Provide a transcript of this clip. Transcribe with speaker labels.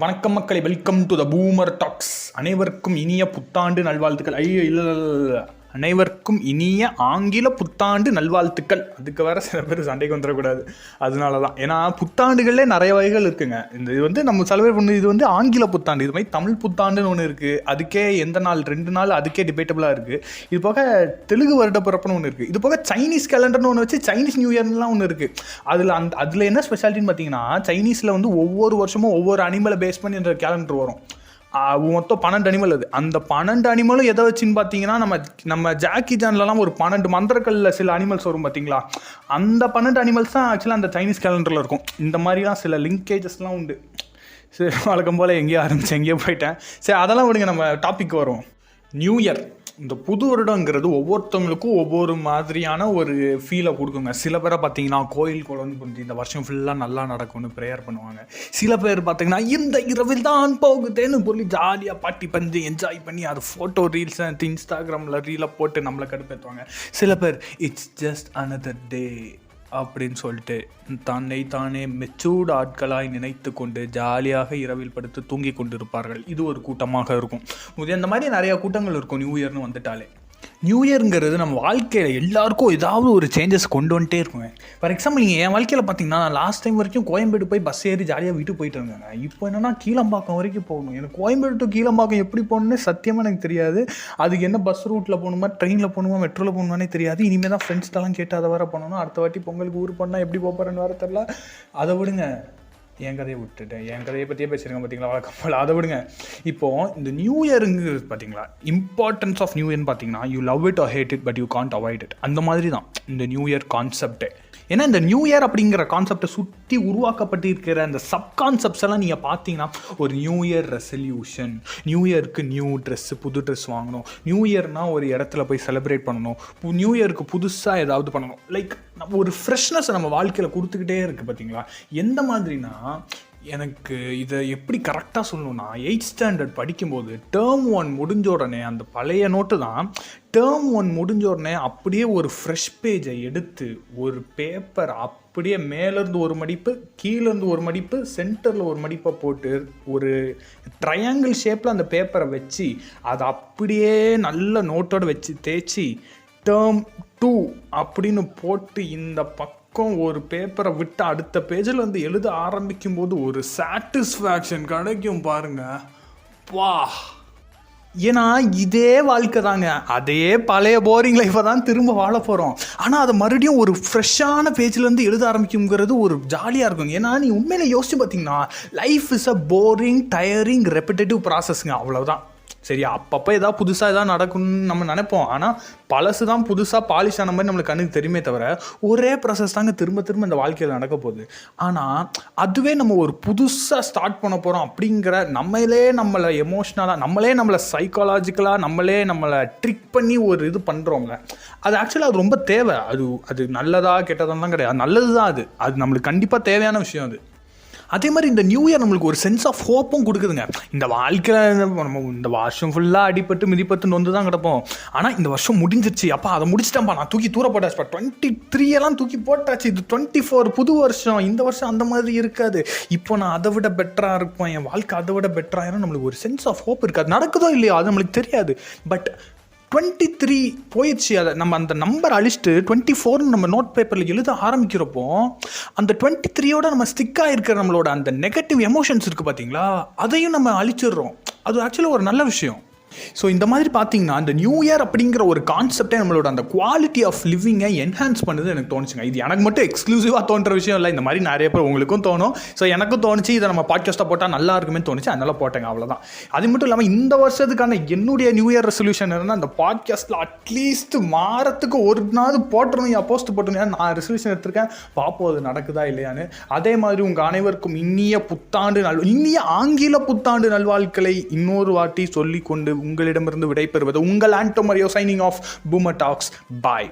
Speaker 1: வணக்கம் மக்களை, welcome to the boomer tax. அனைவருக்கும் இனிய புத்தாண்டு நல்வாழ்த்துக்கள். ஐயோ இல்லை, அனைவருக்கும் இனிய ஆங்கில புத்தாண்டு நல்வாழ்த்துக்கள். அதுக்கு வேற சில பேர் சண்டைக்கு வந்துடக்கூடாது. அதனால தான், ஏன்னா புத்தாண்டுகளே நிறைய வகைகள் இருக்குங்க. இது நம்ம செலிப்ரேட் பண்ணது இது ஆங்கில புத்தாண்டு. இது மாதிரி தமிழ் புத்தாண்டுன்னு ஒன்று இருக்குது. அதுக்கே எந்த நாள் 2 நாள் அதுக்கே டிபேட்டபுளாக இருக்குது. இது போக தெலுங்கு வருட பிறப்புன்னு ஒன்று இருக்குது. இது போக சைனீஸ் கேலண்டர்னு ஒன்று வச்சு சைனீஸ் நியூ இயர்லாம் ஒன்று இருக்குது. அதில் என்ன ஸ்பெஷாலிட்டின்னு பார்த்தீங்கன்னா, சைனீஸில் ஒவ்வொரு வருஷமும் ஒவ்வொரு அனிமலை பேஸ் பண்ணி அந்த கேலண்டர் வரும். மொத்தம் 12 அனிமல். அந்த 12 அனிமலும் எதை வச்சுன்னு பார்த்தீங்கன்னா, நம்ம ஜாக்கி ஜான்லலாம் ஒரு 12 மந்திரக்கல்ல சில அனிமல்ஸ் வரும் பார்த்தீங்களா, அந்த 12 அனிமல்ஸ் தான் ஆக்சுவலாக அந்த சைனீஸ் கேலண்டரில் இருக்கும். இந்த மாதிரிலாம் சில லிங்கேஜஸ்லாம் உண்டு. சரி, வழக்கம் போல் எங்கேயோ ஆரம்பிச்சு எங்கேயோ போயிட்டேன். சரி, அதெல்லாம் விடுங்க, நம்ம டாபிக் வரும். நியூ இயர், இந்த புது வருடங்கிறது ஒவ்வொருத்தவங்களுக்கும் ஒவ்வொரு மாதிரியான ஒரு ஃபீலை கொடுக்குங்க. சில பேரை பார்த்தீங்கன்னா கோயில் குழந்தை இந்த வருஷம் ஃபுல்லாக நல்லா நடக்கும்னு ப்ரேயர் பண்ணுவாங்க. சில பேர் பார்த்தீங்கன்னா இந்த இரவில் தான் போகுதுன்னு சொல்லி ஜாலியாக பாட்டி பஞ்சு என்ஜாய் பண்ணி அது ஃபோட்டோ ரீல்ஸ் இன்ஸ்டாகிராமில் ரீலை போட்டு நம்மளை கடுப்பேற்றுவாங்க. சில பேர் இட்ஸ் ஜஸ்ட் அனதர் டே அப்படின்னு சொல்லிட்டு தானே மெச்சூர்டு ஆட்களாய் நினைத்து கொண்டு ஜாலியாக இரவில் படுத்து தூங்கி கொண்டு இருப்பார்கள். இது ஒரு கூட்டமாக இருக்கும். இந்த மாதிரி நிறையா கூட்டங்கள் இருக்கும் நியூ இயர்னு வந்துட்டாலே. நியூ இயருங்கிறது நம்ம வாழ்க்கையில் எல்லாருக்கும் ஏதாவது ஒரு சேஞ்சஸ் கொண்டு வந்துட்டே இருக்குங்க. ஃபார் எக்ஸாம்பிள், நீங்கள் என் வாழ்க்கையில் பார்த்தீங்கன்னா, நான் லாஸ்ட் டைம் வரைக்கும் கோயம்பேடு போய் பஸ் ஏறி ஜாலியாக வீட்டுக்கு போயிட்டு இருந்தேங்க. இப்போ என்னென்னா கீழம்பாக்கம் வரைக்கும் போகணும். எனக்கு கோயம்பேடு டு கீழம்பாக்கம் எப்படி போகணுன்னு சத்தியமாக எனக்கு தெரியாது. அதுக்கு என்ன பஸ் ரூட்டில் போகணுமா, ட்ரெயினில் போகணுமா, மெட்ரோவில் போகணுமானே தெரியாது. இனிமேல் தான் ஃப்ரெண்ட்ஸ்டெல்லாம் கேட்டு அதை வேறு பண்ணணும். அடுத்த வாட்டி பொங்கலுக்கு ஊர் பண்ணால் எப்படி போகிறேன்னு வேறு தெரில. அதை விடுங்க, என் கதையை விட்டுட்டேன். என் கதையை பற்றியே பேசுகிறேங்க பார்த்தீங்களா, வழக்கம் போல். அதை விடுங்க. இப்போது இந்த நியூ இயருங்கிறது பார்த்தீங்களா, இம்பார்ட்டன்ஸ் ஆஃப் நியூ இயர்னு பார்த்தீங்கன்னா, you love it or hate it but you can't avoid it. அந்த மாதிரி தான் இந்த நியூ இயர் கான்செப்டே. ஏன்னா இந்த நியூ இயர் அப்படிங்கிற கான்செப்டை சுற்றி உருவாக்கப்பட்டிருக்கிற அந்த சப்கான்செப்ட்ஸ் எல்லாம் நீங்கள் பார்த்தீங்கன்னா, ஒரு நியூ இயர் ரெசல்யூஷன், நியூ இயருக்கு நியூ ட்ரெஸ்ஸு, புது ட்ரெஸ் வாங்கணும், நியூ இயர்னால் ஒரு இடத்துல போய் செலிப்ரேட் பண்ணணும், நியூ இயருக்கு புதுசாக ஏதாவது பண்ணணும். லைக் நம்ம ஒரு ஃப்ரெஷ்னஸை நம்ம வாழ்க்கையில் கொடுத்துக்கிட்டே இருக்குது பார்த்தீங்களா. எந்த மாதிரினா, எனக்கு இதை எப்படி கரெக்டாக சொல்லணும்னா, 8th ஸ்டாண்டர்ட் படிக்கும்போது டேர்ம் 1 முடிஞ்ச உடனே அந்த பழைய நோட்டு தான் டேர்ம் 1 முடிஞ்ச உடனே அப்படியே ஒரு ஃப்ரெஷ் பேஜை எடுத்து ஒரு பேப்பர் அப்படியே மேலேருந்து ஒரு மடிப்பு, கீழேருந்து ஒரு மடிப்பு, சென்டரில் ஒரு மடிப்பை போட்டு ஒரு ட்ரையாங்கிள் ஷேப்பில் அந்த பேப்பரை வச்சு அதை அப்படியே நல்ல நோட்டோடு வச்சு தேய்ச்சி டேர்ம் 2 அப்படின்னு போட்டு இந்த ஒரு பேப்பரை விட்டு அடுத்த பேஜில் எழுத ஆரம்பிக்கும் போது ஒரு சாட்டிஸ்ஃபேக்ஷன் கிடைக்கும் பாருங்க. வா, ஏன்னா இதே வாழ்க்கை தாங்க, அதே பழைய போரிங் லைஃப்பை தான் திரும்ப வாழ போகிறோம். ஆனால் அதை மறுபடியும் ஒரு ஃப்ரெஷ்ஷான பேஜ்லேருந்து எழுத ஆரம்பிக்குங்கிறது ஒரு ஜாலியாக இருக்கும். ஏன்னா நீ உண்மையில யோசிச்சு பார்த்தீங்கன்னா, life is a boring, tiring, repetitive ப்ராசஸ்ங்க. அவ்வளோதான். சரியா, அப்பப்போ ஏதாவது புதுசாக எதாவது நடக்கும்னு நம்ம நினைப்போம். ஆனால் பழசு தான் புதுசாக பாலிஷ் ஆன மாதிரி நம்மளுக்கு கண்ணுக்கு தெரியுமே தவிர, ஒரே ப்ராசஸ் தாங்க திரும்ப திரும்ப இந்த வாழ்க்கையில் நடக்க போகுது. ஆனால் அதுவே நம்ம ஒரு புதுசாக ஸ்டார்ட் பண்ண போகிறோம் அப்படிங்கிற நம்மளை எமோஷ்னலாக, நம்மளை சைக்காலஜிக்கலாக நம்மளை ட்ரிக் பண்ணி ஒரு இது பண்ணுறோம்ல, அது ஆக்சுவலாக அது ரொம்ப தேவை. அது நல்லதா கெட்டதான் கிடையாது, நல்லது தான். அது நம்மளுக்கு கண்டிப்பாக தேவையான விஷயம். அது அதே மாதிரி இந்த நியூ இயர் நம்மளுக்கு ஒரு சென்ஸ் ஆஃப் ஹோப்பும் கொடுக்குதுங்க. இந்த வாழ்க்கையில் நம்ம இந்த வருஷம் ஃபுல்லாக அடிபட்டு மிதிப்பட்டு நொந்து தான் கிடப்போம். ஆனால் இந்த வருஷம் முடிஞ்சிருச்சு, அப்பா அதை முடிச்சிட்டேன்ப்பா, நான் தூக்கி தூர போட்டாச்சுப்பா, 23 எல்லாம் தூக்கி போட்டாச்சு, இது 24 புது வருஷம். இந்த வருஷம் அந்த மாதிரி இருக்காது, இப்போ நான் அதை விட பெட்டராக இருப்பேன், என் வாழ்க்கை அதை விட பெட்டராக. நம்மளுக்கு ஒரு சென்ஸ் ஆஃப் ஹோப் இருக்காது. நடக்குதோ இல்லையோ அது நம்மளுக்கு தெரியாது. பட் 23 போயிடுச்சு, அதை நம்ம அந்த நம்பர் அழிச்சிட்டு 24 நம்ம நோட் பேப்பரில் எழுத ஆரம்பிக்கிறப்போ, அந்த 23யோட நம்ம ஸ்டிக்காக இருக்கிற நம்மளோட அந்த நெகட்டிவ் எமோஷன்ஸ் இருக்குது பார்த்தீங்களா, அதையும் நம்ம அழிச்சிடுறோம். அது ஆக்சுவலாக ஒரு நல்ல விஷயம். ஸோ இந்த மாதிரி பார்த்தீங்கன்னா, அந்த நியூ இயர் அப்படிங்கிற ஒரு கான்செப்டே நம்மளோட அந்த குவாலிட்டி ஆஃப் லிவிங்கை என்ஹான்ஸ் பண்ணுது எனக்கு தோணுச்சுங்க. இது எனக்கு மட்டும் எக்ஸ்க்ளூசிவாக தோன்ற விஷயம் இல்லை, இந்த மாதிரி நிறைய பேர் உங்களுக்கும் தோணும். ஸோ எனக்கும் தோணுச்சு, இதை நம்ம பாட்காஸ்ட்டாக போட்டால் நல்லா இருக்குமே தோணுச்சு, அதனால போட்டேங்க, அவ்வளோதான். அது மட்டும் இல்லாமல் இந்த வருஷத்துக்கான என்னுடைய நியூ இயர் ரெசல்யூஷன் என்னன்னா, அந்த பாட்காஸ்ட்டில் அட்லீஸ்ட் வாரத்துக்கு ஒரு நாள் போட்டுருணும், போஸ்ட் போட்டுருந்தேன். நான் ரெசல்யூஷன் எடுத்திருக்கேன், பார்ப்போம் அது நடக்குதா இல்லையான்னு. அதே மாதிரி உங்கள் அனைவருக்கும் இனிய ஆங்கில புத்தாண்டு நல்வாழ்க்களை இன்னொரு வாட்டி சொல்லிக்கொண்டு உங்களிடமிருந்து விடைபெறுவது உங்கள் Anto Mario, signing off. Boomer talks. பாய்.